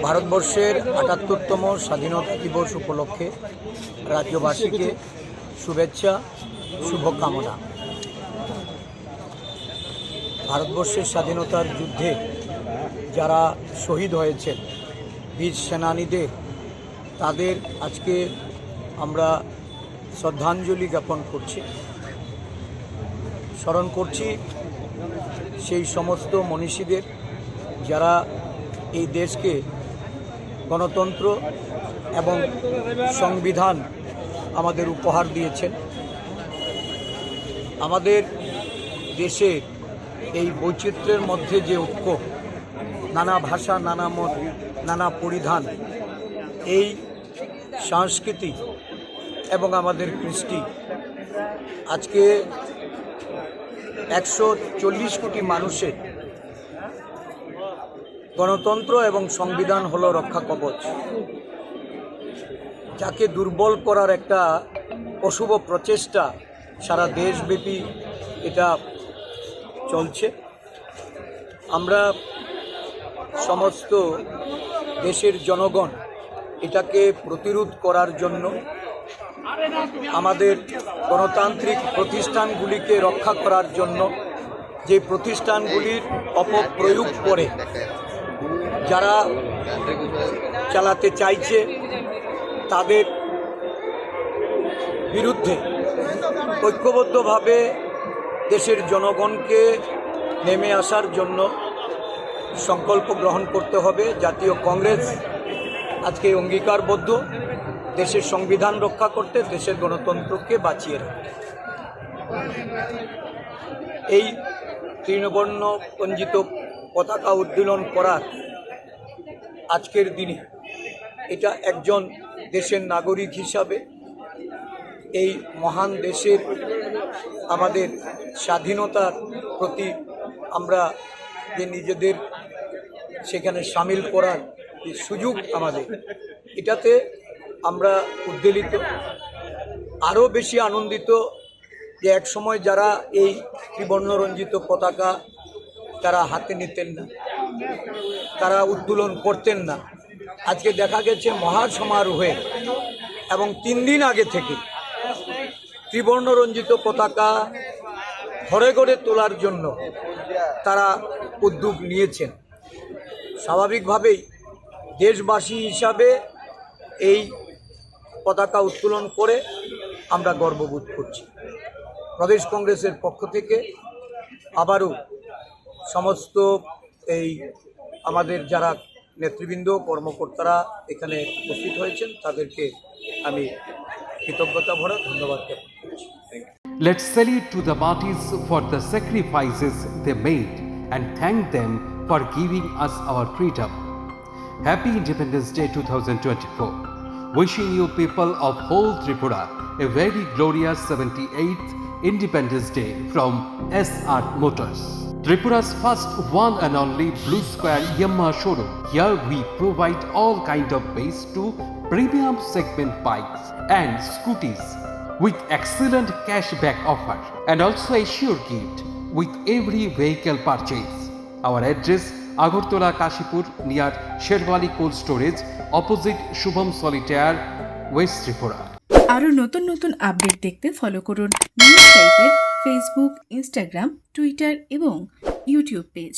ভারতবর্ষের ৭৮তম স্বাধীনতা দিবস উপলক্ষে রাজ্যবাসীকে শুভেচ্ছা শুভকামনা। ভারতবর্ষের স্বাধীনতার যুদ্ধে যারা শহীদ হয়েছেন বীর সেনানীদের, তাদের আজকে আমরা শ্রদ্ধাঞ্জলি জ্ঞাপন করছি, স্মরণ করছি সেই সমস্ত মনীষীদের যারা এই দেশকে গণতন্ত্র এবং সংবিধান আমাদের উপহার দিয়েছেন। আমাদের দেশের এই বৈচিত্র্যের মধ্যে যে ঐক্য, নানা ভাষা, নানা মত, নানা পরিধান, এই সংস্কৃতি এবং আমাদের কৃষ্টি আজকে ১৪০ কোটি মানুষের গণতন্ত্র এবং সংবিধান হলো রক্ষা কবচ, যাকে দুর্বল করার একটা অশুভ প্রচেষ্টা সারা দেশব্যাপী এটা চলছে। আমরা সমস্ত দেশের জনগণ এটাকে প্রতিরোধ করার জন্য আমাদের গণতান্ত্রিক প্রতিষ্ঠানগুলিকে রক্ষা করার জন্য, যে প্রতিষ্ঠানগুলির অপপ্রয়োগ করে যারা চালাতে চাইছে তাদের বিরুদ্ধে ঐক্যবদ্ধভাবে দেশের জনগণকে নেমে আসার জন্য সংকল্প গ্রহণ করতে হবে। জাতীয় কংগ্রেস আজকে অঙ্গীকারবদ্ধ দেশের সংবিধান রক্ষা করতে, দেশের গণতন্ত্রকে বাঁচিয়ে রাখতে। এই তৃণবর্ণ পঞ্জিত পতাকা উত্তোলন করার আজকের দিনে এটা একজন দেশের নাগরিক হিসাবে এই মহান দেশের আমাদের স্বাধীনতার প্রতি আমরা যে নিজেদের সেখানে সামিল করার যে সুযোগ আমাদের, এটাতে আমরা উদ্বেলিত, আরও বেশি আনন্দিত যে একসময় যারা এই ত্রিবর্ণরঞ্জিত পতাকা তারা হাতে নিতেন না, তারা উত্তোলন করতেন না, আজকে দেখা গেছে মহাসমারোহে এবং 3 দিন আগে থেকে ত্রিবর্ণরঞ্জিত পতাকা ঘরে ঘরে তোলার জন্য তারা উদ্যোগ নিয়েছেন। স্বাভাবিকভাবেই দেশবাসী হিসাবে এই পতাকা উত্তোলন করে আমরা গর্ববোধ করছি। প্রদেশ কংগ্রেসের পক্ষ থেকে আবারও সমস্ত এই আমাদের যারা নেতৃবৃন্দ, কর্মকর্তারা এখানে উপস্থিত হয়েছেন তাদেরকে আমি কৃতজ্ঞতা ভরা ধন্যবাদ জ্ঞাপন করছি। Let's salute to the martyrs for the sacrifices they made and thank them for giving us our freedom. Happy Independence Day 2024. Wishing you people of whole Tripura a very glorious 78th Independence Day from SR Motors, Tripura's first one and only Blue Square Yamaha showroom. Here we provide all kind of base to premium segment bikes and scooties with excellent cashback offer and also a sure gift with every vehicle purchase. Our address Agartala Kashipur near Sherwali Cold Storage opposite Shubham Solitaire, West Tripura. আরও নতুন নতুন update দেখতে follow করুন news টাইপের Facebook, Instagram, Twitter এবং YouTube page.